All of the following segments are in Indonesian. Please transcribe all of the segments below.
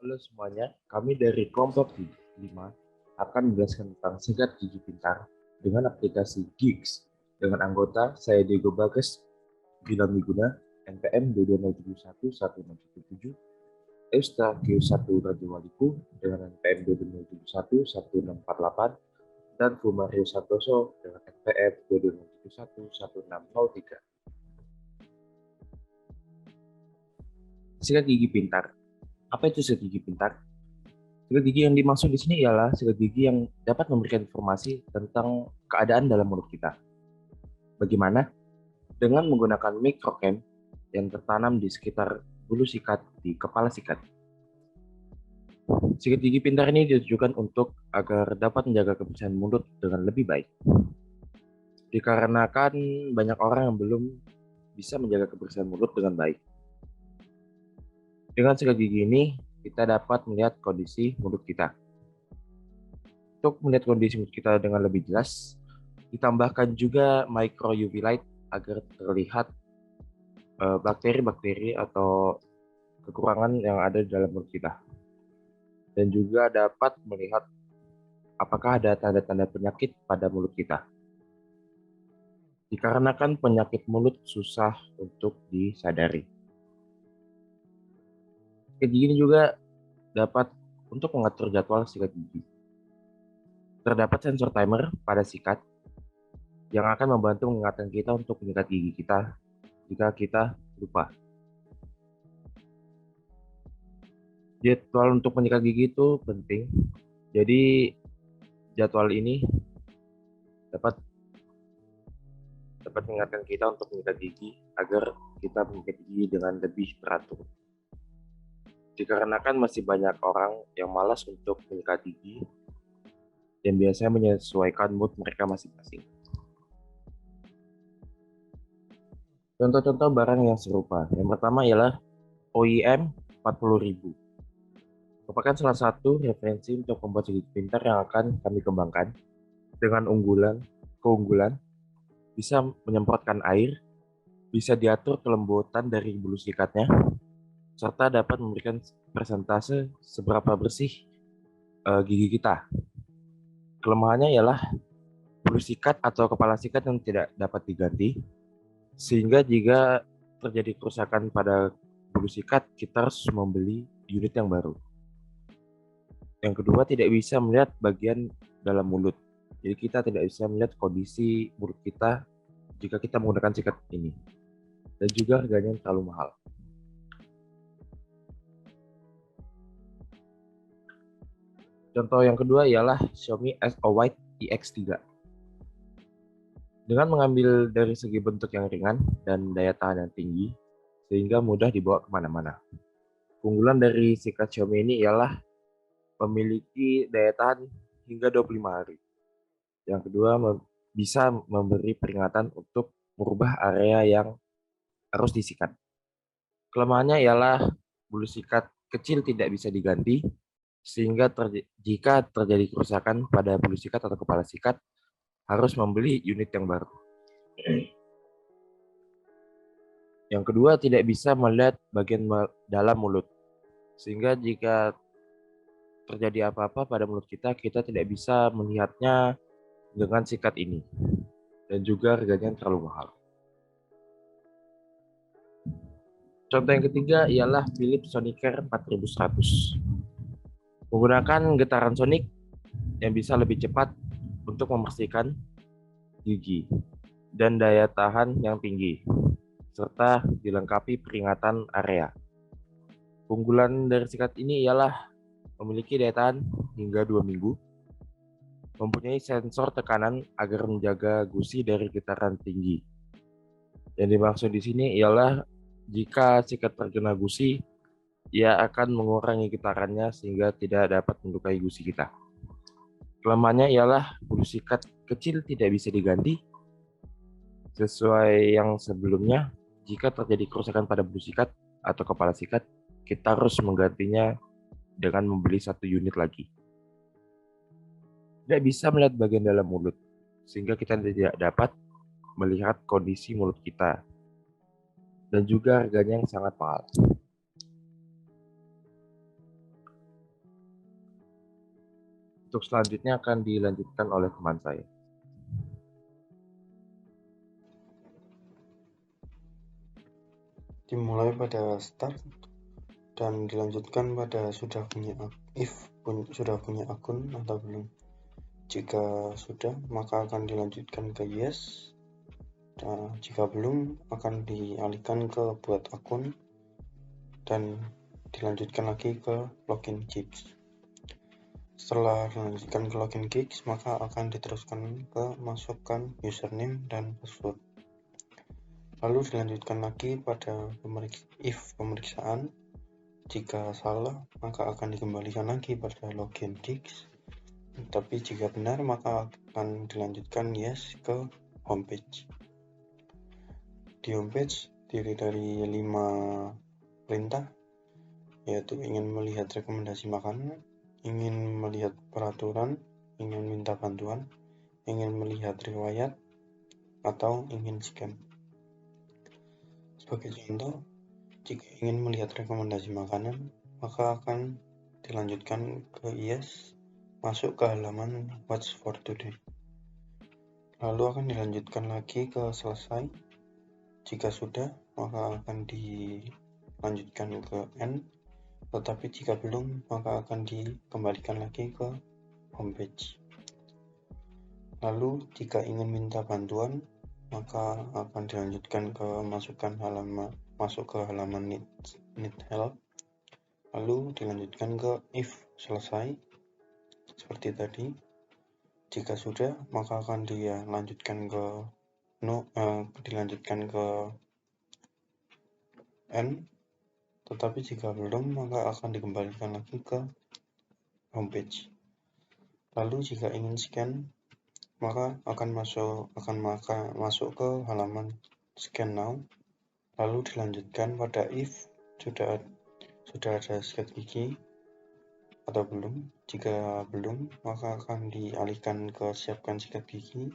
Halo semuanya, kami dari kelompok 5 akan menjelaskan tentang sikat gigi pintar dengan aplikasi Gigs. Dengan anggota saya Diego Bagas, Gilang Miguna, NPM 220711677, Eustachio 1 Raja Waliku dengan NPM 220711648, dan Fumario Santoso dengan NPM 220711603. Sikat gigi pintar. Apa itu sikat gigi pintar? Sikat gigi yang dimaksud di sini ialah sikat gigi yang dapat memberikan informasi tentang keadaan dalam mulut kita. Bagaimana? Dengan menggunakan microcam yang tertanam di sekitar bulu sikat di kepala sikat. Sikat gigi pintar ini ditujukan untuk agar dapat menjaga kebersihan mulut dengan lebih baik. Dikarenakan banyak orang yang belum bisa menjaga kebersihan mulut dengan baik. Dengan sikat gigi ini, kita dapat melihat kondisi mulut kita. Untuk melihat kondisi mulut kita dengan lebih jelas, ditambahkan juga micro UV light agar terlihat bakteri-bakteri atau kekurangan yang ada di dalam mulut kita. Dan juga dapat melihat apakah ada tanda-tanda penyakit pada mulut kita. Dikarenakan penyakit mulut susah untuk disadari. Sikat gigi ini juga dapat untuk mengatur jadwal sikat gigi. Terdapat sensor timer pada sikat yang akan membantu mengingatkan kita untuk menyikat gigi kita jika kita lupa. Jadwal untuk menyikat gigi itu penting. Jadi jadwal ini dapat mengingatkan kita untuk menyikat gigi agar kita menyikat gigi dengan lebih teratur. Dikarenakan masih banyak orang yang malas untuk menyikat gigi dan biasanya menyesuaikan mood mereka masing-masing. Contoh-contoh barang yang serupa. Yang pertama ialah OEM 40.000. Merupakan salah satu referensi untuk membuat gigi pintar yang akan kami kembangkan dengan keunggulan bisa menyemprotkan air, bisa diatur kelembutan dari bulu sikatnya, serta dapat memberikan persentase seberapa bersih gigi kita. Kelemahannya ialah bulu sikat atau kepala sikat yang tidak dapat diganti, sehingga jika terjadi kerusakan pada bulu sikat, kita harus membeli unit yang baru. Yang kedua, tidak bisa melihat bagian dalam mulut. Jadi kita tidak bisa melihat kondisi mulut kita jika kita menggunakan sikat ini. Dan juga harganya terlalu mahal. Contoh yang kedua ialah Xiaomi SO White EX3. Dengan mengambil dari segi bentuk yang ringan dan daya tahan yang tinggi, sehingga mudah dibawa kemana-mana. Keunggulan dari sikat Xiaomi ini ialah memiliki daya tahan hingga 25 hari. Yang kedua, bisa memberi peringatan untuk merubah area yang harus disikat. Kelemahannya ialah bulu sikat kecil tidak bisa diganti, sehingga jika terjadi kerusakan pada bulu sikat atau kepala sikat, harus membeli unit yang baru. Yang kedua, tidak bisa melihat bagian dalam mulut, sehingga jika terjadi apa-apa pada mulut kita, kita tidak bisa melihatnya dengan sikat ini. Dan juga harganya terlalu mahal. Contoh yang ketiga ialah Philips Sonicare 4100. Menggunakan getaran sonik yang bisa lebih cepat untuk membersihkan gigi dan daya tahan yang tinggi, serta dilengkapi peringatan area. Keunggulan dari sikat ini ialah memiliki daya tahan hingga 2 minggu, mempunyai sensor tekanan agar menjaga gusi dari getaran tinggi. Yang dimaksud di sini ialah jika sikat terkena gusi, ia akan mengurangi getarannya sehingga tidak dapat melukai gusi kita. Kelemahannya ialah bulu sikat kecil tidak bisa diganti. Sesuai yang sebelumnya, jika terjadi kerusakan pada bulu sikat atau kepala sikat, kita harus menggantinya dengan membeli 1 unit lagi. Tidak bisa melihat bagian dalam mulut, sehingga kita tidak dapat melihat kondisi mulut kita. Dan juga harganya yang sangat mahal. Untuk selanjutnya akan dilanjutkan oleh teman saya. Dimulai pada start dan dilanjutkan pada sudah punya akun atau belum. Jika sudah, maka akan dilanjutkan ke yes. Dan jika belum, akan dialihkan ke buat akun dan dilanjutkan lagi ke login gigs. Setelah dilanjutkan ke login gigs, maka akan diteruskan ke masukkan username dan password. Lalu dilanjutkan lagi pada if pemeriksaan. Jika salah, maka akan dikembalikan lagi pada login gigs. Tapi jika benar, maka akan dilanjutkan yes ke homepage. Di homepage terdiri dari 5 perintah, yaitu ingin melihat rekomendasi makanan, ingin melihat peraturan, ingin minta bantuan, ingin melihat riwayat, atau ingin scan. Sebagai contoh, jika ingin melihat rekomendasi makanan, maka akan dilanjutkan ke yes, masuk ke halaman What's for Today. Lalu akan dilanjutkan lagi ke selesai. Jika sudah, maka akan dilanjutkan ke end. Tetapi jika belum, maka akan dikembalikan lagi ke homepage. Lalu jika ingin minta bantuan, maka akan dilanjutkan ke masuk ke halaman need help. Lalu dilanjutkan ke if selesai seperti tadi. Jika sudah, maka akan dilanjutkan ke end. Tetapi jika belum, maka akan dikembalikan lagi ke homepage. Lalu jika ingin scan, maka akan masuk ke halaman scan now. Lalu dilanjutkan pada if sudah ada sikat gigi atau belum. Jika belum, maka akan dialihkan ke siapkan sikat gigi.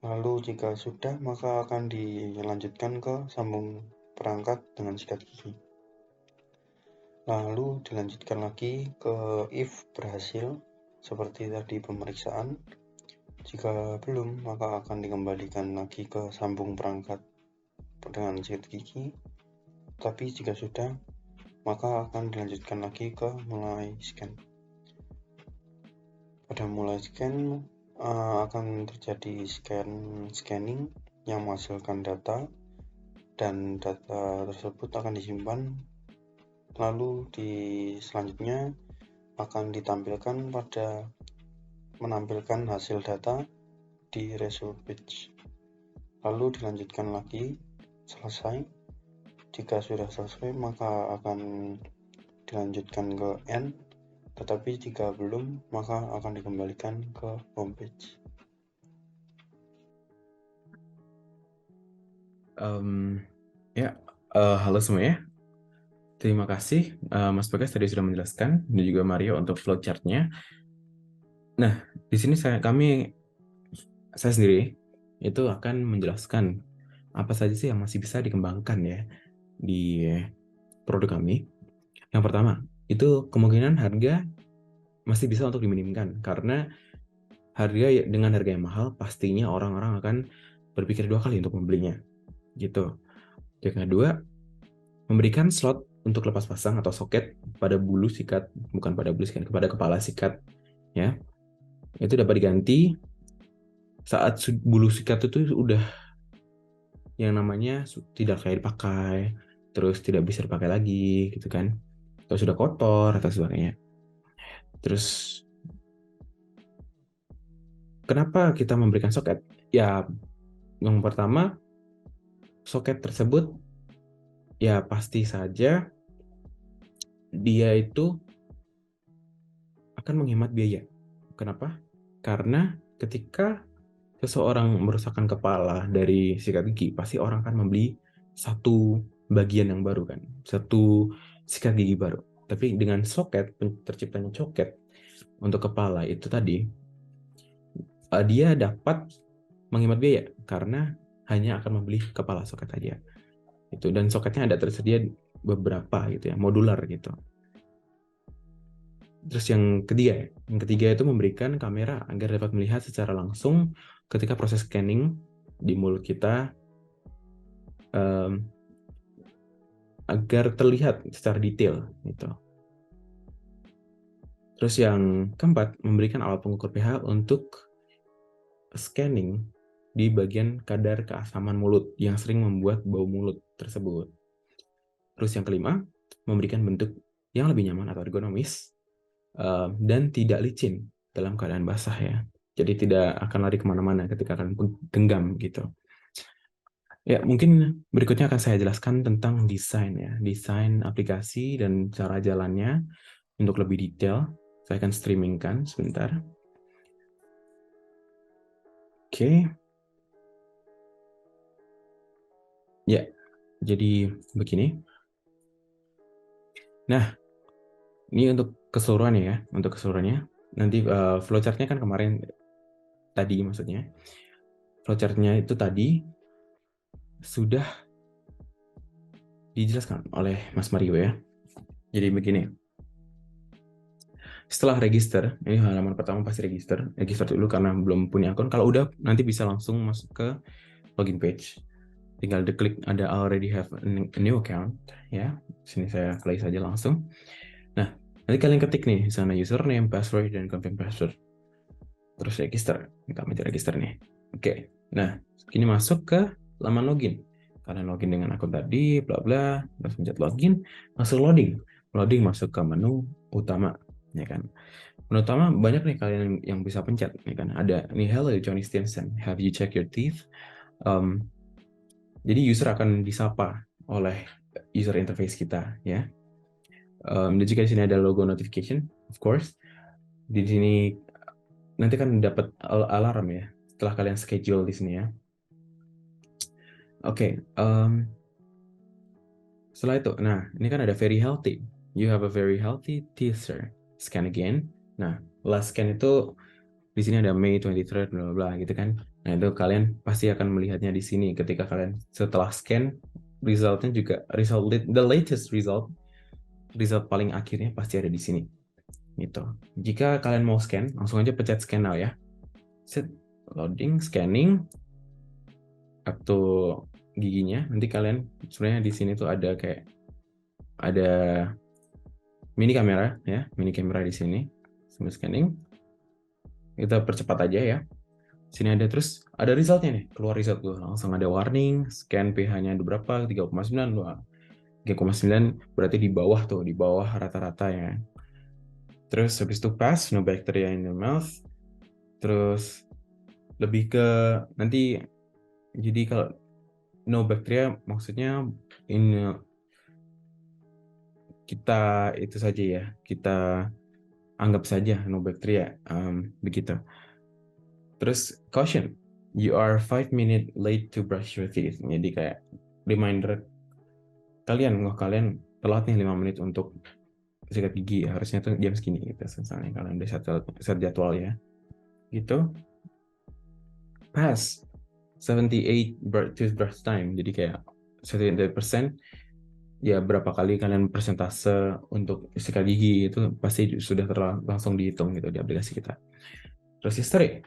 Lalu jika sudah, maka akan dilanjutkan ke sambung perangkat dengan sikat gigi. Lalu dilanjutkan lagi ke if berhasil seperti tadi pemeriksaan. Jika belum, maka akan dikembalikan lagi ke sambung perangkat dengan sikat gigi. Tapi jika sudah, maka akan dilanjutkan lagi ke mulai scan. Pada mulai scan akan terjadi scanning yang menghasilkan data, dan data tersebut akan disimpan. Lalu selanjutnya akan menampilkan hasil data di result page. Lalu dilanjutkan lagi selesai. Jika sudah selesai, maka akan dilanjutkan ke end. Tetapi jika belum, maka akan dikembalikan ke homepage. Halo semuanya. Terima kasih Mas Bagas tadi sudah menjelaskan, dan juga Mario untuk flowchart-nya. Nah, di sini saya sendiri itu akan menjelaskan apa saja sih yang masih bisa dikembangkan ya di produk kami. Yang pertama, itu kemungkinan harga masih bisa untuk diminimkan, karena dengan harga yang mahal pastinya orang-orang akan berpikir 2 kali untuk membelinya gitu. Yang kedua, memberikan slot untuk lepas pasang atau soket pada bulu sikat, bukan pada bulu sikat, kepada kepala sikat ya. Itu dapat diganti saat bulu sikat itu udah yang namanya tidak kayak dipakai, terus tidak bisa dipakai lagi gitu kan, atau sudah kotor atau sebagainya. Terus kenapa kita memberikan soket? Ya, yang pertama, soket tersebut ya pasti saja dia itu akan menghemat biaya. Kenapa? Karena ketika seseorang merusakkan kepala dari sikat gigi, pasti orang akan membeli satu bagian yang baru kan, satu sikat gigi baru. Tapi dengan soket, terciptanya soket untuk kepala itu tadi, dia dapat menghemat biaya karena hanya akan membeli kepala soket aja. Dan soketnya ada tersedia beberapa gitu ya, modular gitu. Terus yang ketiga itu memberikan kamera agar dapat melihat secara langsung ketika proses scanning di mulut kita, agar terlihat secara detail gitu. Terus yang keempat, memberikan alat pengukur pH untuk scanning di bagian kadar keasaman mulut yang sering membuat bau mulut tersebut. Terus yang kelima, memberikan bentuk yang lebih nyaman atau ergonomis dan tidak licin dalam keadaan basah ya. Jadi tidak akan lari kemana-mana ketika kalian genggam gitu. Ya, mungkin berikutnya akan saya jelaskan tentang desain ya, desain aplikasi dan cara jalannya untuk lebih detail. Saya akan streamingkan sebentar. Oke. Ya, jadi begini. Nah, ini untuk keseluruhannya ya, untuk keseluruhannya. Nanti flowchart-nya kan kemarin tadi maksudnya. Flowchart-nya itu tadi sudah dijelaskan oleh Mas Mario ya. Jadi begini. Setelah register, ini halaman pertama pasti register dulu karena belum punya akun. Kalau udah nanti bisa langsung masuk ke login page. Tinggal diklik ada already have a new account ya. Sini saya play saja langsung. Nah, nanti kalian ketik nih di sana username, password dan confirm password. Terus register. Kita mencari register nih. Oke. Nah, ini masuk ke laman login. Kalian login dengan akun tadi, bla bla, terus pencet login, masuk loading. Loading masuk ke menu utama, ya kan. Menu utama banyak nih kalian yang bisa pencet, ya kan. Ada nih, hello Johnny Stinson, have you checked your teeth? Jadi user akan disapa oleh user interface kita, ya. Dan jika di sini ada logo notification, of course, di sini nanti kan dapat alarm ya setelah kalian schedule di sini ya. Oke, setelah itu, nah ini kan ada very healthy. You have a very healthy teeth, sir. Scan again. Nah, last scan itu di sini ada May 23rd, bla bla gitu kan. Nah, itu kalian pasti akan melihatnya di sini ketika kalian setelah scan, resultnya juga the latest result paling akhirnya pasti ada di sini. Gitu. Jika kalian mau scan, langsung aja pencet scan now ya. Set loading, scanning atau giginya. Nanti kalian sebenarnya di sini tuh ada kayak ada mini kamera ya, mini kamera di sini. Sambil scanning. Kita percepat aja ya. Sini ada terus ada resultnya nih, keluar result tuh. Langsung ada warning, scan pH-nya ada berapa? 3,9. 3,9 berarti di bawah tuh, di bawah rata-rata ya. Terus habis itu pass, no bacteria in the mouth. Terus lebih ke nanti, jadi kalau no bacteria maksudnya ini kita itu saja ya, kita anggap saja no bacteria, begitu. Terus caution, you are 5 minutes late to brush your teeth. Jadi kayak reminder kalian telat nih 5 menit untuk sikat gigi, harusnya tuh jam segini gitu. Misalnya kalian udah set jadwal ya. Gitu. Pass 78 toothbrush time. Jadi kayak 78% ya berapa kali kalian persentase untuk sikat gigi itu pasti sudah langsung dihitung gitu di aplikasi kita. Terus history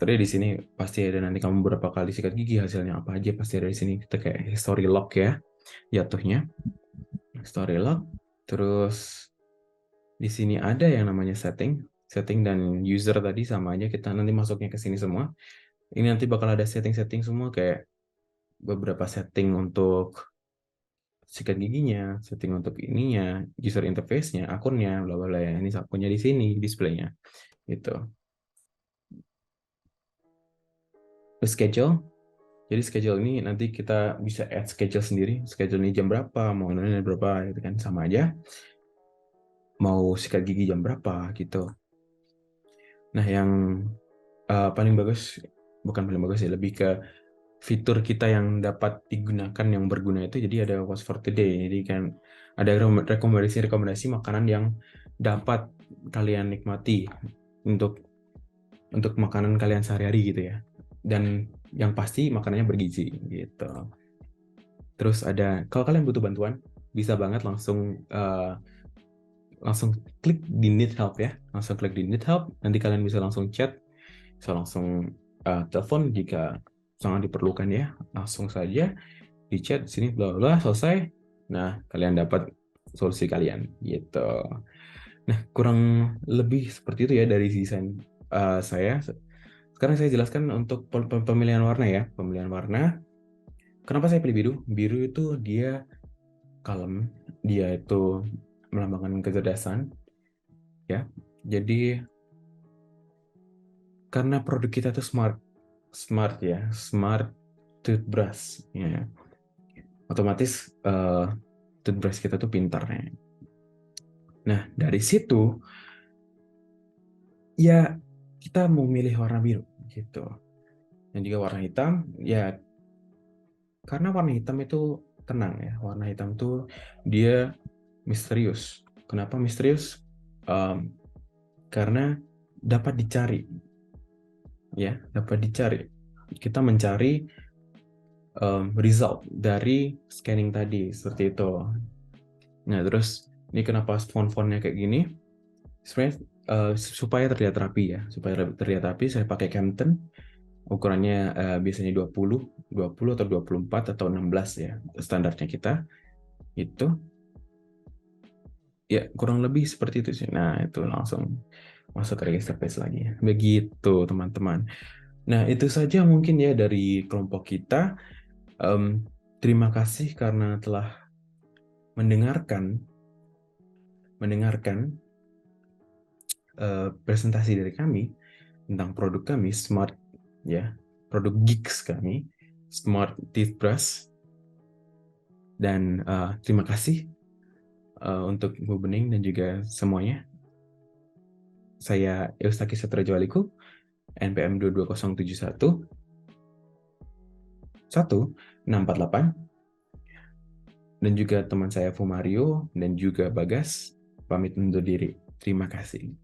di sini pasti ada nanti kamu berapa kali sikat gigi, hasilnya apa aja pasti ada di sini. Kita kayak history log ya jatuhnya. History log. Terus di sini ada yang namanya setting dan user tadi sama aja, kita nanti masuknya ke sini semua. Ini nanti bakal ada setting semua kayak beberapa setting untuk sikat giginya, setting untuk ininya, user interface-nya, akunnya, bla bla ya. Ini akunnya di sini displaynya. Gitu. Schedule. Jadi schedule ini nanti kita bisa add schedule sendiri. Schedule ini jam berapa, mau ini berapa, gitu kan, sama aja. Mau sikat gigi jam berapa, gitu. Nah, yang paling bagus, bukan paling bagus ya, lebih ke fitur kita yang dapat digunakan yang berguna itu. Jadi ada what's for today. Jadi kan ada rekomendasi makanan yang dapat kalian nikmati untuk makanan kalian sehari-hari gitu ya. Dan yang pasti makanannya bergizi gitu. Terus ada, kalau kalian butuh bantuan bisa banget langsung langsung klik di need help ya. Langsung klik di need help, nanti kalian bisa langsung chat, bisa langsung telepon jika sangat diperlukan ya. Langsung saja di chat sini bla bla selesai. Nah, kalian dapat solusi kalian gitu. Nah, kurang lebih seperti itu ya dari desain saya. Sekarang saya jelaskan untuk pemilihan warna ya. Pemilihan warna. Kenapa saya pilih biru? Biru itu dia kalem, dia itu melambangkan kecerdasan ya. Jadi karena produk kita itu smart ya, smart toothbrush ya. Otomatis toothbrush kita tuh pintar ya. Nah, dari situ ya kita mau milih warna biru gitu. Dan juga warna hitam ya, karena warna hitam itu tenang ya. Warna hitam itu dia misterius. Kenapa misterius? Karena dapat dicari ya, dapat dicari. Kita mencari result dari scanning tadi seperti itu. Nah, terus ini kenapa font-fontnya kayak gini? Sebenarnya supaya terlihat rapi ya, supaya terlihat rapi saya pakai Campton. Ukurannya biasanya 20 atau 24 atau 16 ya, standarnya kita. Itu ya kurang lebih seperti itu sih. Nah, itu langsung masuk ke register page lagi. Begitu, teman-teman. Nah, itu saja mungkin ya dari kelompok kita. Terima kasih karena telah mendengarkan presentasi dari kami tentang produk kami Smart ya, produk Geeks kami Smart Toothbrush. Dan terima kasih untuk Ibu Bening dan juga semuanya. Saya Eustaki Satrajawaliku, NPM 22071 1648, dan juga teman saya Fumario dan juga Bagas pamit undur diri. Terima kasih.